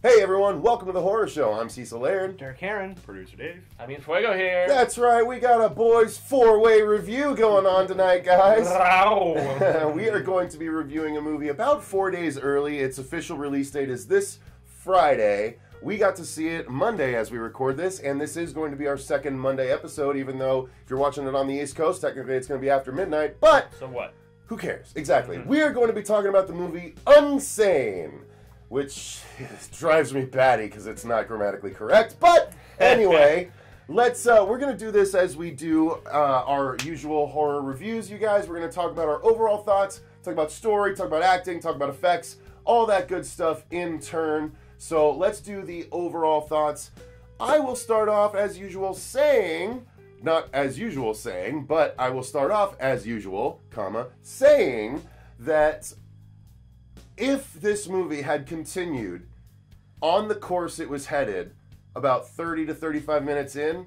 Hey everyone, welcome to the Horror Show. I'm Cecil, Laird. Derk, Harron. Producer Dave. Fuego here. That's right, we got a boys 4-way review going on tonight, guys. We are going to be reviewing a movie about 4 days early. Its official release date is this Friday. We got to see it Monday as we record this, and this is going to be our second Monday episode, even though if you're watching it on the East Coast, technically it's going to be after midnight, but... So what? Who cares? Exactly. We are going to be talking about the movie Unsane, which drives me batty because it's not grammatically correct. But anyway, we're going to do this as we do our usual horror reviews, you guys. We're going to talk about our overall thoughts, talk about story, talk about acting, talk about effects, all that good stuff in turn. So let's do the overall thoughts. I will start off as usual saying, not as usual saying, but I will start off as usual, saying that if this movie had continued on the course it was headed about 30 to 35 minutes in,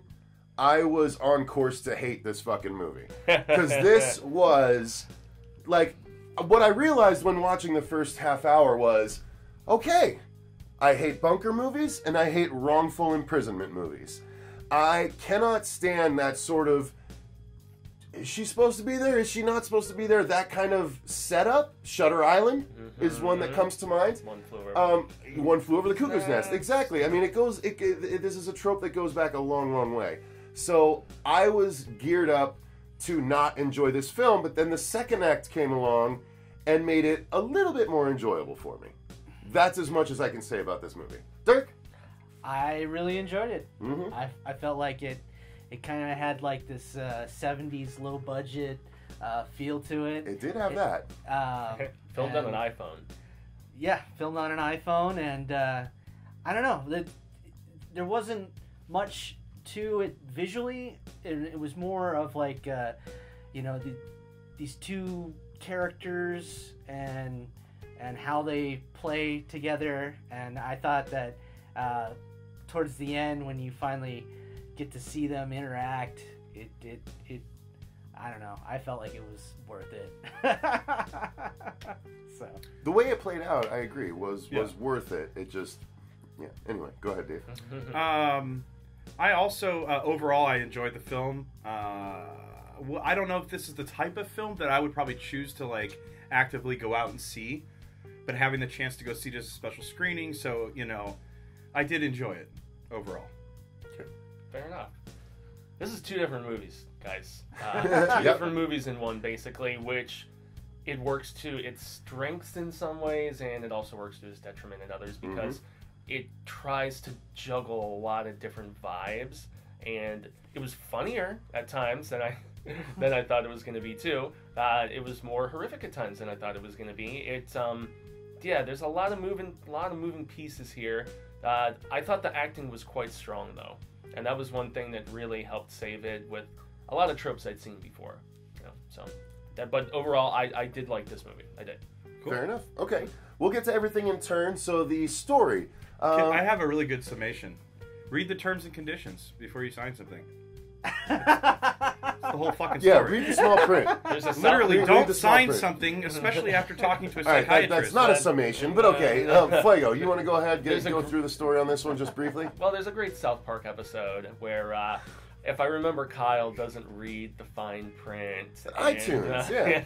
I was on course to hate this fucking movie. Because this was, like, what I realized when watching the first half hour was, okay, I hate bunker movies and I hate wrongful imprisonment movies. I cannot stand that sort of, is she supposed to be there? Is she not supposed to be there? That kind of setup. Shutter Island is one that comes to mind. One Flew Over the Cuckoo's Nest. Exactly. I mean, this is a trope that goes back a long, long way. So I was geared up to not enjoy this film, but then the second act came along and made it a little bit more enjoyable for me. That's as much as I can say about this movie. Derk? I really enjoyed it. I felt like it kind of had like this 70s low budget feel to it. It did have that. Filmed on an iPhone. Yeah, filmed on an iPhone, and I don't know. There wasn't much to it visually. It was more of like, these two characters and how they play together. And I thought that towards the end, when you finally get to see them interact, it I don't know, I felt like it was worth it. So the way it played out, I agree, was worth it. It just, anyway, go ahead, Dave. I also overall I enjoyed the film. I don't know if this is the type of film that I would probably choose to like actively go out and see, but having the chance to go see just a special screening, so I did enjoy it overall. Fair enough. This is two different movies, guys. Two different movies in one, basically, which it works to its strengths in some ways, and it also works to its detriment in others, because it tries to juggle a lot of different vibes, and it was funnier at times than I thought it was going to be too. It was more horrific at times than I thought it was going to be. There's a lot of moving pieces here. I thought the acting was quite strong though. And that was one thing that really helped save it with a lot of tropes I'd seen before. But overall, I did like this movie. I did. Cool. Fair enough. Okay. We'll get to everything in turn. So the story. I have a really good summation. Read the terms and conditions before you sign something. It's the whole fucking story. Yeah, read the small print. Literally, don't sign something, especially after talking to a psychiatrist. That's not a summation, but okay. Fuego, you want to go ahead and go through the story on this one just briefly? Well, there's a great South Park episode where, if I remember, Kyle doesn't read the fine print. iTunes,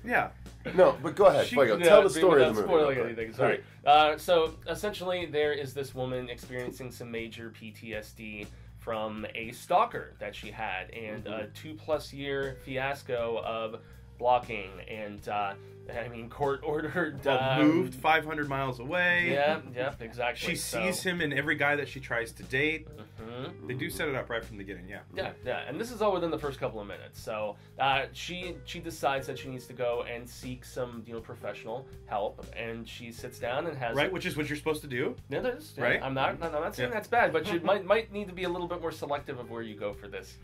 yeah. No, but go ahead, Fuego. Tell the story of the movie. Spoiling anything, sorry. So, essentially, there is this woman experiencing some major PTSD from a stalker that she had, and a 2+ year fiasco of blocking and court-ordered... moved 500 miles away. Yeah, exactly. She sees him in every guy that she tries to date. They do set it up right from the beginning, Yeah, and this is all within the first couple of minutes. So she decides that she needs to go and seek some professional help, and she sits down and has... Right, which is what you're supposed to do. Yeah, it is. Right? I'm not saying that's bad, but you might need to be a little bit more selective of where you go for this.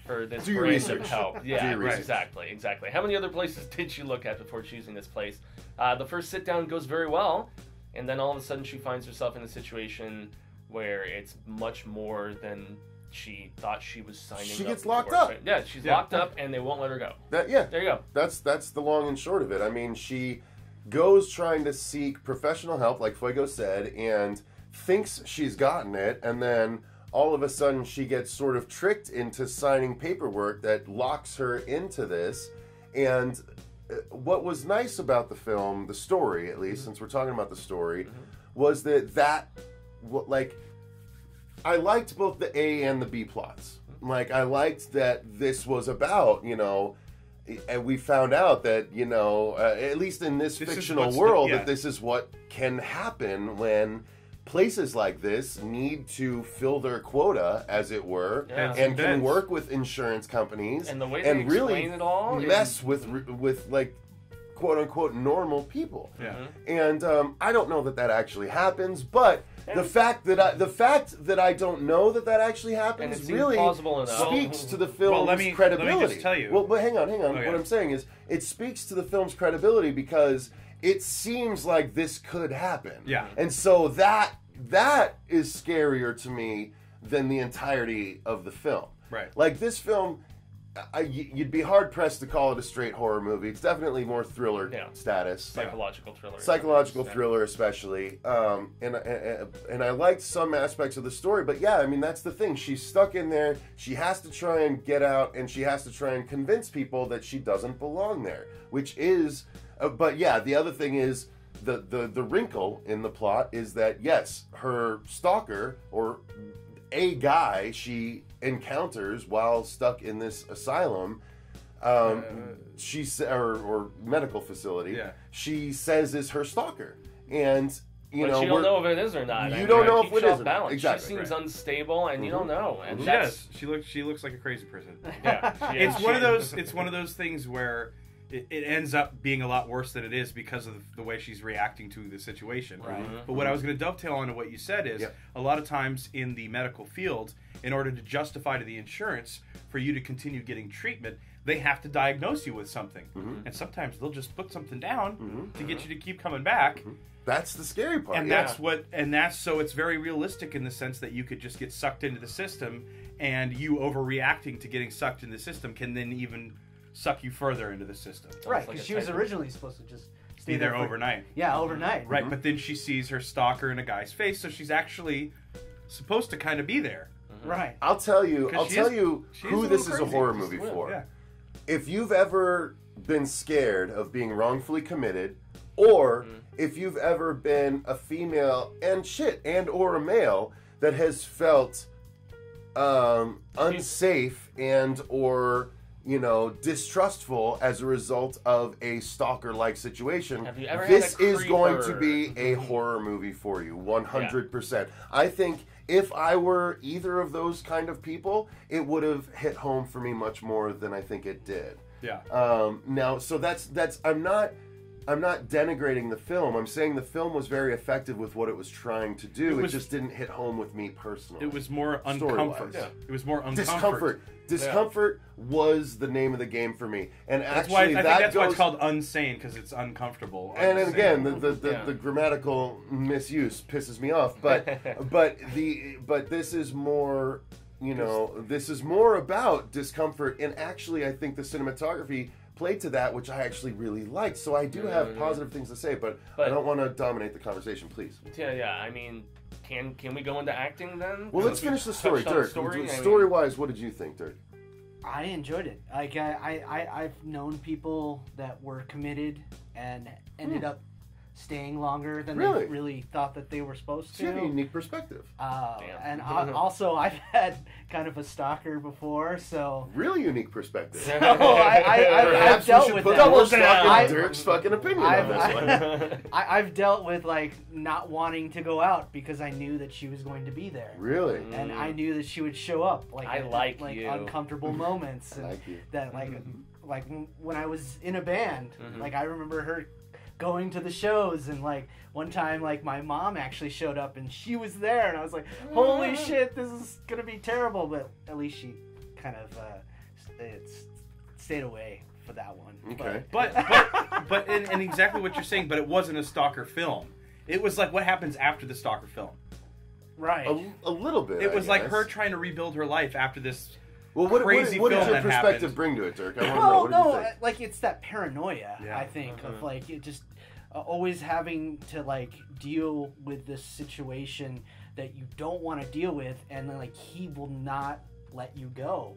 Do your research. Help. Yeah, right. Exactly. How many other places did she look at before choosing this place? The first sit down goes very well, and then all of a sudden she finds herself in a situation where it's much more than she thought she was signing up for. She gets locked up. Yeah, she's locked up, and they won't let her go. There you go. That's the long and short of it. I mean, she goes trying to seek professional help, like Fuego said, and thinks she's gotten it, and then all of a sudden she gets sort of tricked into signing paperwork that locks her into this. And what was nice about the film, the story at least, since we're talking about the story, was that like, I liked both the A and the B plots. Like, I liked that this was about, you know, and we found out that, you know, at least in this fictional world, that this is what can happen when places like this need to fill their quota, as it were, and can work with insurance companies and the way they really explain it all mess with like, quote unquote normal people. And I don't know that actually happens, but the fact that I don't know that actually happens really speaks to the film's credibility. Let me just tell you. Well, but hang on. What I'm saying is, it speaks to the film's credibility because it seems like this could happen. Yeah. And so that is scarier to me than the entirety of the film. Right. Like, this film, you'd be hard pressed to call it a straight horror movie. It's definitely more thriller status, psychological thriller, thriller especially. And I liked some aspects of the story, but yeah, I mean, that's the thing. She's stuck in there. She has to try and get out, and she has to try and convince people that she doesn't belong there. Which is, but yeah, the other thing is the wrinkle in the plot is that yes, her stalker or a guy she encounters while stuck in this asylum, or medical facility, she says is her stalker, and you know, you don't know if it is or not. You don't know if it is. Exactly. She seems unstable, and you don't know. And she looks like a crazy person. Yeah, it's one of those things where it ends up being a lot worse than it is because of the way she's reacting to the situation. Right. But what I was going to dovetail onto what you said is, a lot of times in the medical field, in order to justify to the insurance for you to continue getting treatment, they have to diagnose you with something. And sometimes they'll just put something down to get you to keep coming back. That's the scary part. And that's so it's very realistic in the sense that you could just get sucked into the system, and you overreacting to getting sucked into the system can then even suck you further into the system. Right, because she was originally supposed to just stay there overnight. Yeah, overnight. Right, but then she sees her stalker in a guy's face, so she's actually supposed to kind of be there. Right. I'll tell you who this is a horror movie for. Yeah. If you've ever been scared of being wrongfully committed, or if you've ever been a female and or a male that has felt unsafe and or, you know, distrustful as a result of a stalker-like situation, this is going to be a horror movie for you, 100%. I think if I were either of those kind of people, it would have hit home for me much more than I think it did. Yeah. Now, so that's I'm not denigrating the film. I'm saying the film was very effective with what it was trying to do. It just didn't hit home with me personally. It was more uncomfort. Yeah. It was more uncomfort. Discomfort was the name of the game for me, and that's actually why I think that's why it's called Unsane, because it's uncomfortable. And again, the grammatical misuse pisses me off. But this is more, you know, this is more about discomfort, and actually, I think the cinematography played to that, which I actually really liked. So I do have positive things to say, but I don't want to dominate the conversation, please. Yeah. I mean, can we go into acting then? Well, let's finish the story, Derk. Story-wise, what did you think, Derk? I enjoyed it. Like I've known people that were committed and ended up staying longer than they really thought that they were supposed to. You have a unique perspective. And also, I've had kind of a stalker before, so... Really unique perspective. So I've dealt with that. Dirk's fucking opinion on this one. I've dealt with, like, not wanting to go out because I knew that she was going to be there. Really? And I knew that she would show up, like, uncomfortable moments. And that, like when I was in a band, like, I remember her going to the shows, and like one time, like my mom actually showed up and she was there, and I was like, holy shit, this is gonna be terrible. But at least she kind of stayed away for that one. Okay. But and exactly what you're saying, but it wasn't a stalker film. It was like what happens after the stalker film. Right. A little bit. It was like her trying to rebuild her life after this. Well, what did your perspective bring to it, Dirk? I want to know. What did you think? Like it's that paranoia. I think of like it just always having to like deal with this situation that you don't want to deal with, and then like he will not let you go,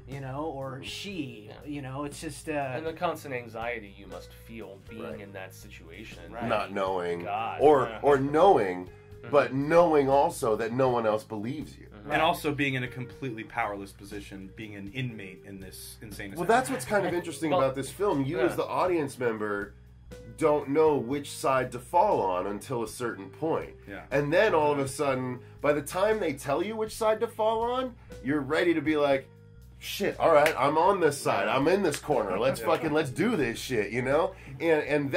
you know, or she, you know, it's just and the constant anxiety you must feel being in that situation, not knowing, God, or knowing, but knowing also that no one else believes you. And also being in a completely powerless position, being an inmate in this insane asylum. Well, that's what's kind of interesting about this film. You, as the audience member, don't know which side to fall on until a certain point. Yeah. And then all of a sudden, by the time they tell you which side to fall on, you're ready to be like, shit, all right, I'm on this side. I'm in this corner. Let's let's do this shit, you know? And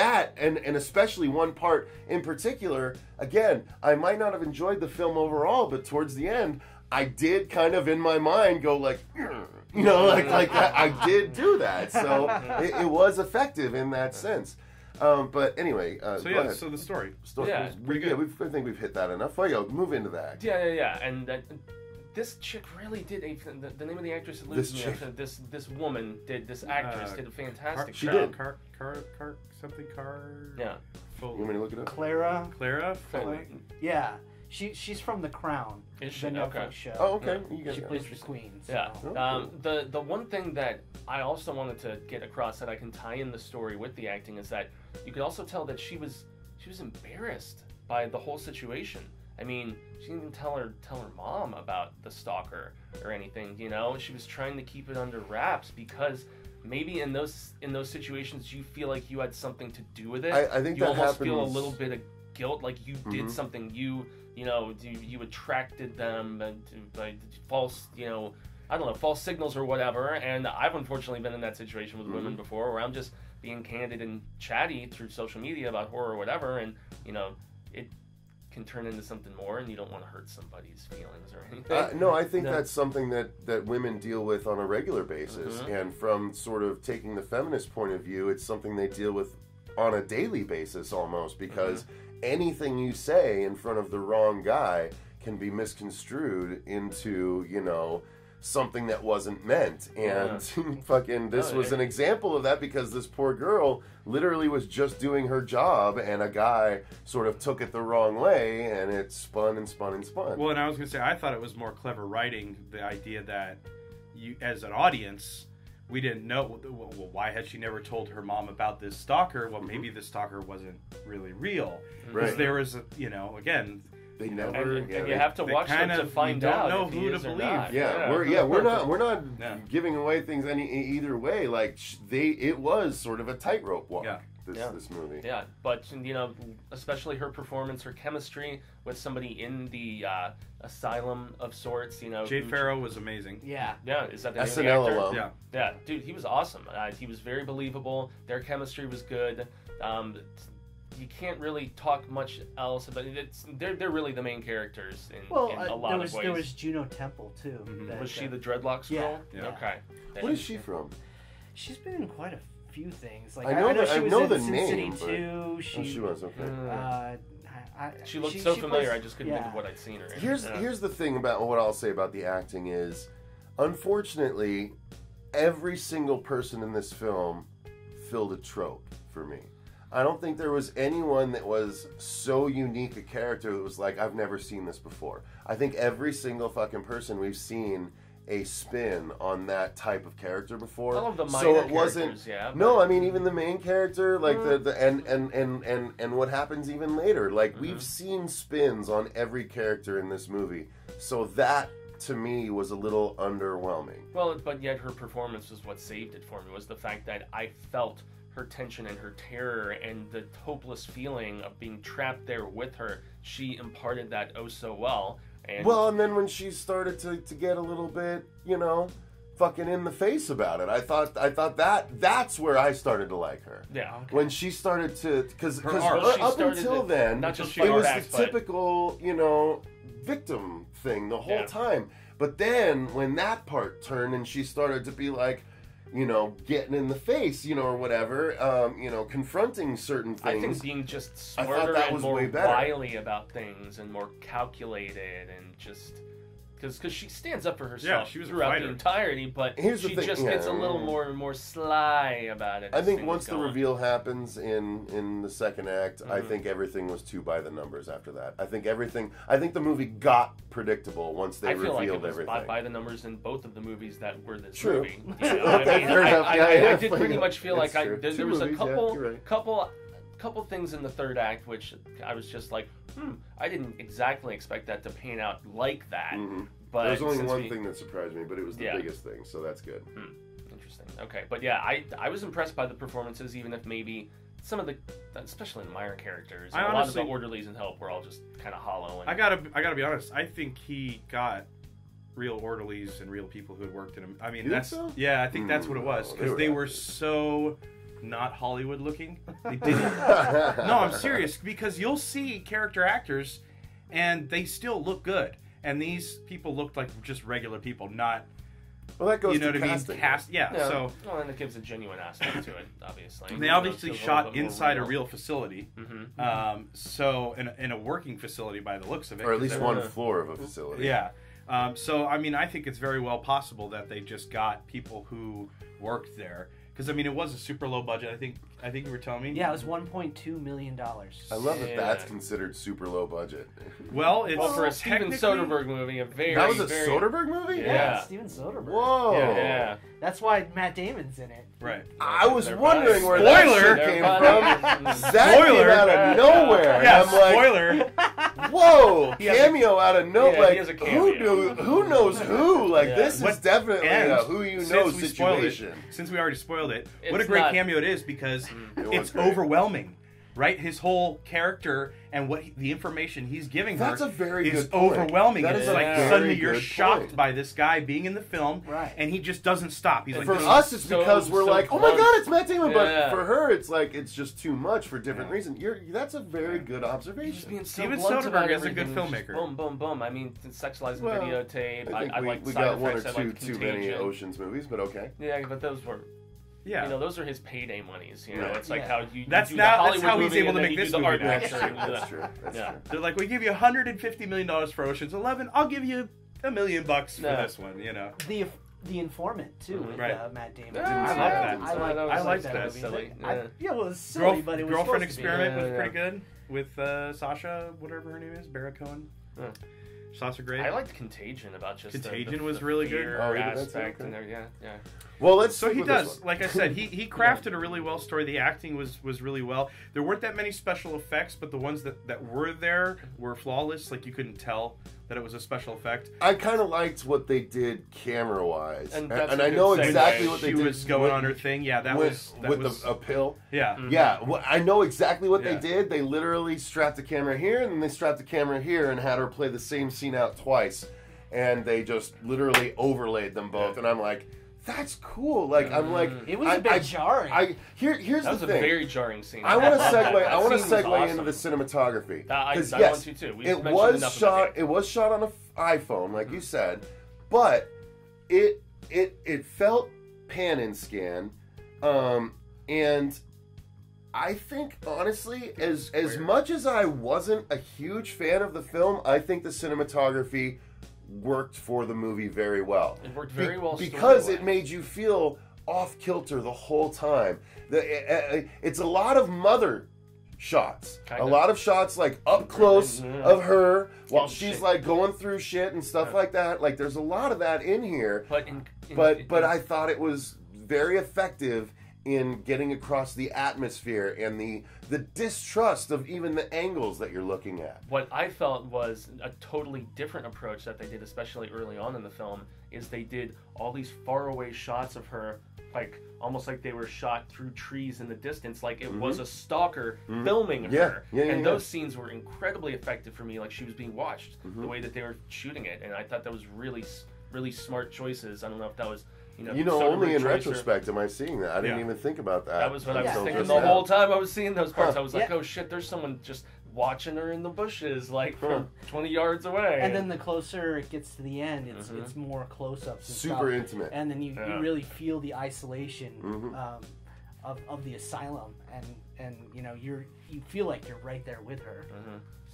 especially one part in particular, again, I might not have enjoyed the film overall, but towards the end, I did kind of in my mind go like, you know, like that. I did do that. So it was effective in that sense. But anyway, so the story. Yeah, pretty good. I think we've hit that enough. Fuego, move into that. Yeah. And this chick really did the name of the actress eludes me. This woman did, this actress did a fantastic job. Did. Yeah. You want me to look it up? Clara. Yeah. She's from The Crown. Is she? The Okay. Netflix show. Oh, okay. She plays the queen. So. Yeah. The one thing that I also wanted to get across that I can tie in the story with the acting is that you could also tell that she was embarrassed by the whole situation. I mean, she didn't even tell her mom about the stalker or anything. You know, she was trying to keep it under wraps because maybe in those situations you feel like you had something to do with it. I think you that almost happens. feel a little bit of guilt, like you did something. You know, you attracted them by false, you know, I don't know, false signals or whatever. And I've unfortunately been in that situation with women before, where I'm just being candid and chatty through social media about horror or whatever, and you know, it can turn into something more, and you don't want to hurt somebody's feelings or anything. No, I think that's something that women deal with on a regular basis, and from sort of taking the feminist point of view, it's something they deal with on a daily basis almost, because anything you say in front of the wrong guy can be misconstrued into, you know, something that wasn't meant. And fucking this was an example of that, because this poor girl literally was just doing her job and a guy sort of took it the wrong way and it spun and spun and spun. Well, and I was going to say, I thought it was more clever writing, the idea that you, as an audience, we didn't know, well, why had she never told her mom about this stalker? Well, maybe the stalker wasn't really real. Because there was, you know, again, they never. And you have to watch them to find out. Don't know if who he to is or believe. not. We're not giving away things either way. Like it was sort of a tightrope walk. This movie. Yeah, but you know, especially her performance, her chemistry with somebody in the asylum of sorts. You know, Jay Farrow was amazing. Yeah. Is that the SNL name of the alum? actor? Yeah, dude, he was awesome. He was very believable. Their chemistry was good. You can't really talk much else about it. They're really the main characters in a lot of ways. There was Juno Temple too. Was she the dreadlocks girl? Yeah. Okay. What is she from? She's been in quite a few things. Like I know she was the in Sin name, City 2. She was okay. She looked so familiar. I just couldn't think of what I'd seen her in. Here's the thing about what I'll say about the acting is, unfortunately, every single person in this film filled a trope for me. I don't think there was anyone that was so unique a character that was like, I've never seen this before. I think every single fucking person we've seen a spin on that type of character before. All of the minor so it wasn't. Yeah, no, I mean even the main character, like and what happens even later. Like we've seen spins on every character in this movie. So that to me was a little underwhelming. Well, but yet her performance was what saved it for me. Was the fact that I felt her tension and her terror and the hopeless feeling of being trapped there with her. She imparted that oh so well. And then when she started to get a little bit, you know, fucking in the face about it, I thought that's where I started to like her. Yeah. Okay. When she started to, because up until until then, not just it was backs, the typical, you know, victim thing the whole time. But then when that part turned and she started to be like, you know, getting in the face, you know, or whatever, you know, confronting certain things. I think being just smarter and more wily about things and more calculated and just because she stands up for herself Yeah, she was a throughout fighter. the entirety, but Here's the she thing, just yeah, gets a little more sly about it. I as think things once the go on. reveal happens in the second act, I Mhm. think everything was too by the numbers after that. I think the movie got predictable once they I feel like it revealed was everything. by the numbers in both of the movies that were this True. movie. True. You know, I Okay, mean, fair enough. I Yeah, did pretty much feel That's like true. there Two was movies, a yeah, you're right. couple things in the third act which I was just like, I didn't exactly expect that to pan out like that. Mhm. But There's only since one thing that surprised me, but it was the Yeah. biggest thing, so that's good. Interesting. Okay, but yeah, I was impressed by the performances, even if maybe some of the, especially the minor characters, and a lot of the orderlies and help were all just kind of hollow. And, I gotta be honest. I think he got real orderlies and real people who had worked in him. I mean, You think so? yeah, I think that's what it was, No, because they they were were so not Hollywood looking. They didn't. No, I'm serious, because you'll see character actors and they still look good, and these people looked like just regular people, not. Well, that goes You know to what I mean? casting. Yeah. So well, and it gives a genuine aspect to it, obviously. they You know, obviously it's a little shot bit more inside a real. real facility. So in a working facility by the looks of it, Or at 'cause least they one were- floor of a facility. Yeah. So, I mean, I think it's very well possible that they just got people who worked there. Because, I mean, it was a super low budget. I think you were telling me. Yeah, it was $1.2 million. I love that that's considered super low budget. Well, it's Well, for a Steven technically- Soderbergh movie, a very That was a very, Soderbergh movie? Yeah. Steven Soderbergh. Whoa. Yeah. That's why Matt Damon's in it. Right. I was They're wondering where Spoiler! that shit came They're from. That came Spoiler! out of nowhere. Yeah, And I'm like, spoiler. whoa, He has cameo out of nowhere. Yeah, Like, he has a cameo. who knows who? Like, Yeah. this is What- definitely and a who you know since we spoiled it- situation. Since we already spoiled it, what It's a great not- cameo it is, because It was it's great. overwhelming. Right, his whole character and the information he's giving That's her a very is good point. overwhelming. That It's is a like very suddenly you're good shocked point. by this guy being in the film, Right. and he just doesn't stop. He's like, For this is- us, it's so- because we're so like, oh my blunt. god, it's Matt Damon. Yeah. But for her, it's like it's just too much for different Yeah. reasons. That's a very good Just observation. being so Steven blunt about Soderbergh is a good everything, just filmmaker. Boom, boom, boom. I mean, sexualizing Well, videotape. I think I like we side got one or effects. I two like too many Contagion. Ocean's movies, but okay. Yeah, but those were, yeah. you know, those are his payday monies. You know, Right. it's like Yeah. how you That's do now- the that's Hollywood how he's movie able and to then make you this do the movie art now. That's picture true. and do That's that. true. That's Yeah. true. They're like, we give you $150 million for Ocean's 11. I'll give you $1 million for Yeah. this one. You know. The Informant too, with Right. Matt Damon. Yeah, I like that. I like that. movie. Silly. I- Yeah. yeah, well, it was silly, but it was Girlfriend supposed to be. Experiment Yeah, was yeah. pretty good with Sasha, whatever her name is, Barra Cohen. Yeah. Sasha Grey. I liked Contagion about just Contagion the was really good. fear Oh, yeah, that's aspect okay. and everything. Yeah. Well, let's So stick he with this does. one. Like I said, he crafted a really well story. The acting was really well. There weren't that many special effects, but the ones that were there were flawless. Like you couldn't tell that it was a special effect. I kind of liked what they did camera-wise, And and, that's a I good know segue. exactly what they She did. was going with- on her thing. Yeah, that with was a pill. yeah. Yeah, well, I know exactly what Yeah. they did. They literally strapped the camera here, and then they strapped the camera here, and had her play the same scene out twice, and they just literally overlaid them both. And I'm like, that's cool. Like I'm like, It was a bit jarring. Here's That was the a thing. very jarring scene. I want to segue. That I want to scene was segue into awesome. the cinematography. I Because want to too. We've it mentioned was enough shot. about It was shot on an iPhone, like you said, but it felt pan and scan, and I think honestly, as much as I wasn't a huge fan of the film, I think the cinematography worked for the movie very well. It worked very well because it story-wise. made you feel off kilter the whole time. It's a lot of mother shots, Kind a of. lot of shots like up close Yeah. of her while Getting she's shit. like going through shit and stuff Yeah. like that. Like there's a lot of that in here, But but I thought it was very effective in getting across the atmosphere and the distrust of even the angles that you're looking at. what I felt was a totally different approach that they did, especially early on in the film, is they did all these faraway shots of her, like almost like they were shot through trees in the distance, like it was a stalker filming Mm-hmm. Yeah. her. Yeah, and yeah. those scenes were incredibly effective for me, like she was being watched, the way that they were shooting it, and I thought that was really, really smart choices. I don't know if that was, Only in Soderbergh choice or- retrospect am I seeing that. I didn't Yeah. even think about that. That was what I was Yeah. thinking Just the now. whole time I was seeing those parts. Huh. I was like, Yeah. oh shit, there's someone just watching her in the bushes, like from 20 yards away. And then the closer it gets to the end, it's more close-ups and Super stuff. intimate. And then you Yeah. really feel the isolation Mhm. of the asylum, and you feel like you're right there with her.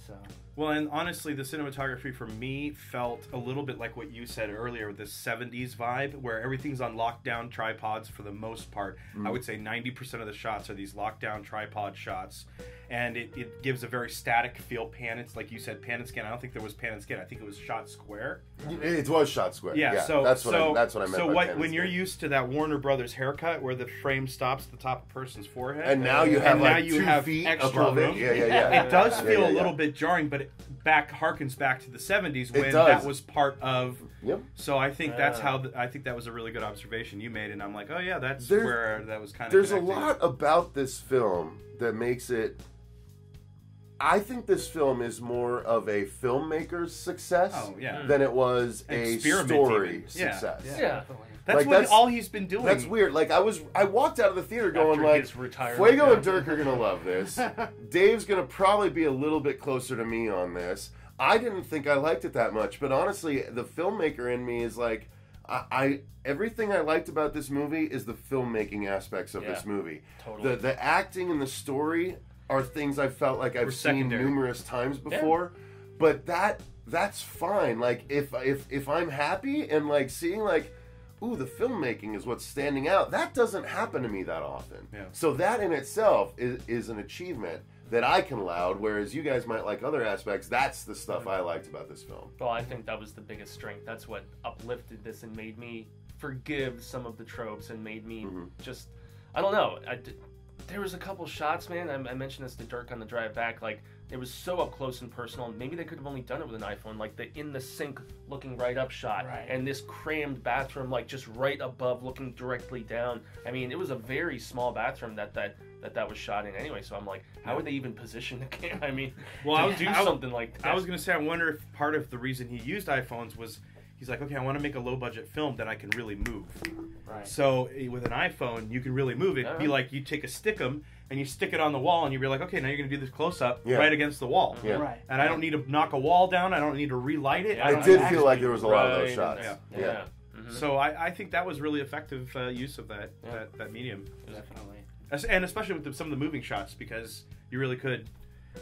So. Well, and honestly, the cinematography for me felt a little bit like what you said earlier with this 70s vibe, where everything's on lockdown tripods for the most part. I would say 90% of the shots are these lockdown tripod shots, and it gives a very static feel. Pan, it's like you said, pan and scan. I don't think there was pan and scan. I think it was shot square. It was shot square. Yeah, so that's what I meant. So by when you're used to that Warner Brothers haircut, where the frame stops at the top of a person's forehead, and now you have like 2 feet extra above room. it. Yeah. It does feel a little bit jarring, but it harkens back to the 70s when that was part of. Yep. So I think that's how. I think that was a really good observation you made, and I'm like, oh yeah, that's where that was kind of. There's connected. a lot about this film that makes it. I think this film is more of a filmmaker's success than it was a story success. Yeah. That's all he's been doing. That's weird. Like I walked out of the theater going After like, his Fuego and Derk are gonna love this. Dave's gonna probably be a little bit closer to me on this. I didn't think I liked it that much, but honestly, the filmmaker in me is like, I everything I liked about this movie is the filmmaking aspects of this movie. Totally. The acting and the story are things I felt like I've seen numerous times before, but that's fine. Like if I'm happy and like seeing like, ooh, the filmmaking is what's standing out. That doesn't happen to me that often. Yeah. So that in itself is an achievement that I can laud, whereas you guys might like other aspects. That's the stuff I liked about this film. Well, I think that was the biggest strength. That's what uplifted this and made me forgive some of the tropes and made me just, I don't know. There was a couple shots, man. I mentioned this to Derk on the drive back. Like, it was so up close and personal. Maybe they could have only done it with an iPhone. Like the in the sink looking right up shot, and this crammed bathroom, like just right above, looking directly down. I mean, it was a very small bathroom that was shot in anyway. So I'm like, how would they even position the camera? I mean, something like that. I was gonna say, I wonder if part of the reason he used iPhones was. He's like, okay, I want to make a low-budget film that I can really move. Right. So with an iPhone, you can really move it. It'd be like you take a Stickum and you stick it on the wall, and you'd be like, okay, now you're going to do this close-up right against the wall. Yeah. Right. And I don't need to knock a wall down. I don't need to relight it. I did feel like there was a lot of those shots. Yeah. So I think that was really effective use of that medium. Definitely. And especially with some of the moving shots, because you really could.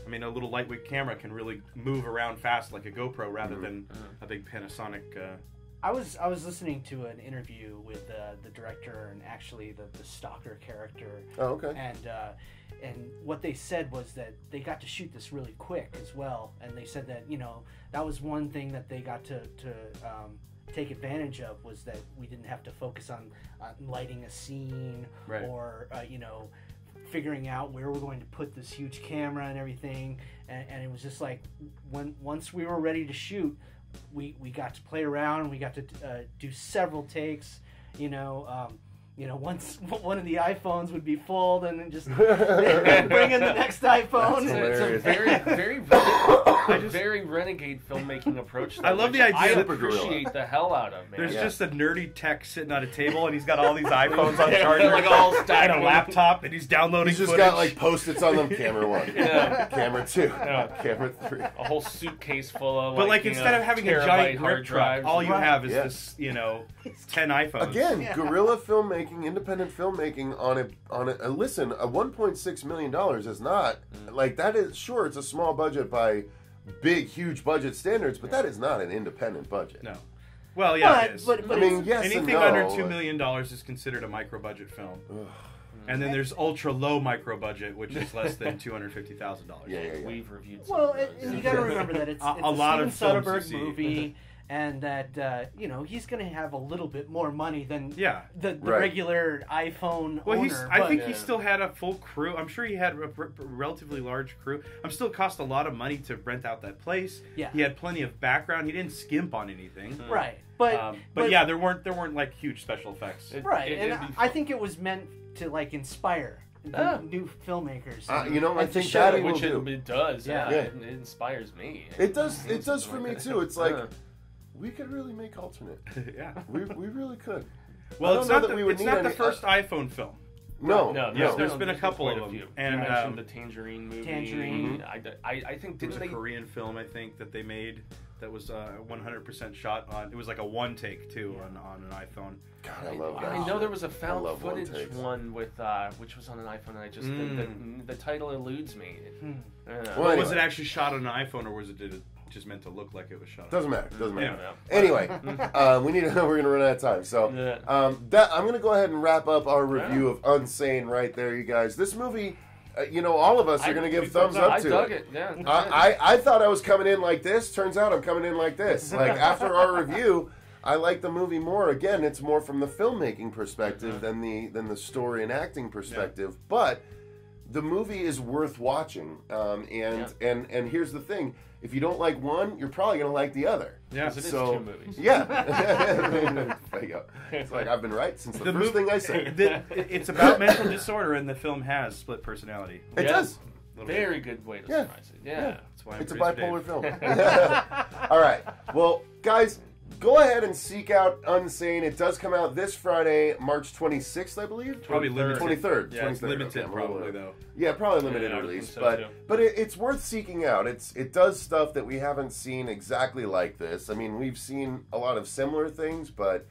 I mean, a little lightweight camera can really move around fast like a GoPro rather than a big Panasonic. I was listening to an interview with the director and actually the stalker character. Oh, okay. And what they said was that they got to shoot this really quick as well. And they said that that was one thing that they got to take advantage of, was that we didn't have to focus on lighting a scene or figuring out where we're going to put this huge camera and everything, and it was just like once we were ready to shoot, we got to play around and we got to do several takes. Once one of the iPhones would be full, and then just bring in the next iPhone. It's a very renegade filmmaking approach. I love the idea. I appreciate the hell out of, man. There's just a nerdy tech sitting at a table, and he's got all these iPhones on charger, like all stacked and a laptop, and he's downloading. He's just footage. got like Post-its on them. Camera 1, camera 2, camera 3. A whole suitcase full of. But instead of having a giant grip truck, all you have is this, 10 iPhones. Again, guerrilla filmmaking, independent filmmaking on a listen. A $1.6 million is not like that. Is sure it's a small budget by big, huge budget standards, but that is not an independent budget. No. Well, yeah, it is. But I mean, yes, anything and no, under $2 million is considered a micro budget film. And then there's ultra low micro budget, which is less than $250,000. Yeah. We've reviewed. Well, and you got to remember that it's a lot of Steven films Soderbergh you see. movie, and that he's going to have a little bit more money than the Right. regular iPhone owner. I think he still had a full crew. I'm sure he had a relatively large crew. Still cost a lot of money to rent out that place. Yeah. He had plenty of background. He didn't skimp on anything. Right. But yeah, there weren't like huge special effects. I think it was meant to inspire new filmmakers. I think that which will do. it does. Yeah. It inspires me. It does. It does for me too. It's like we could really make alternate. Yeah. We really could. Well, I it's don't know not that we would it's need not the any- first iPhone film. No. there's been a couple quite of them. few. And, You mentioned the Tangerine movie. Tangerine. I think there was didn't a they? Korean film, I think, that they made that was 100% shot on. It was like a one take too on an iPhone. God, I love that. I know there was a I found love one footage takes. one with which was on an iPhone, and I just the title eludes me. I don't know. Well, Was anyway. it actually shot on an iPhone, or was it just meant to look like it was shot? Doesn't matter. Doesn't matter. Yeah. Anyway, we're gonna run out of time. So I'm gonna go ahead and wrap up our review of Unsane right there, you guys. This movie, all of us are gonna give thumbs up to I dug it. it. Yeah. I thought I was coming in like this. Turns out I'm coming in like this. Like after our review, I like the movie more. Again, it's more from the filmmaking perspective than the story and acting perspective. But the movie is worth watching. And here's the thing: if you don't like one, you're probably gonna like the other. Yeah, Because it is So 2 movies. yeah, there you go. It's like I've been right since the first thing I said. It's about mental disorder, and the film has split personality. It does. Very. Very good way to Yeah. summarize it. Yeah. That's why It's a producer bipolar Dave. film. All right. Well, guys, go ahead and seek out Unsane. It does come out this Friday, March 26th, I believe. Probably limited. 23rd. Yeah, it's 23rd. limited Okay, probably though. Yeah, probably limited Yeah, I would release, think so, too. but it's worth seeking out. It does stuff that we haven't seen exactly like this. I mean, we've seen a lot of similar things, but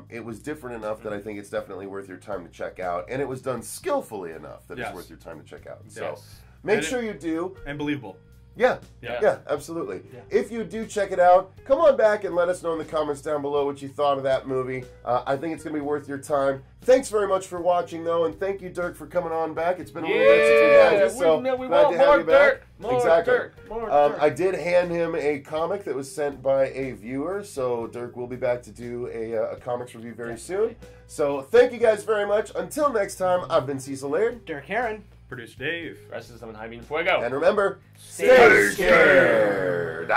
it was different enough that I think it's definitely worth your time to check out, and it was done skillfully enough that it's Yes. worth your time to check out. So Yes. make And sure you do. And believable. Yeah, Yeah. absolutely. Yeah. If you do check it out, come on back and let us know in the comments down below what you thought of that movie. I think it's going to be worth your time. Thanks very much for watching, though, and thank you, Derk, for coming on back. It's been a little bit since we've had you, so we glad want to have more you back. Derk. More Exactly. Derk. More Derk. I did hand him a comic that was sent by a viewer, so Derk will be back to do a comics review very soon. So thank you guys very much. Until next time, I've been Cecil Laird. Derk Harron. Producer Dave. Rest is Jaime Fuego. And remember, Stay stay scared.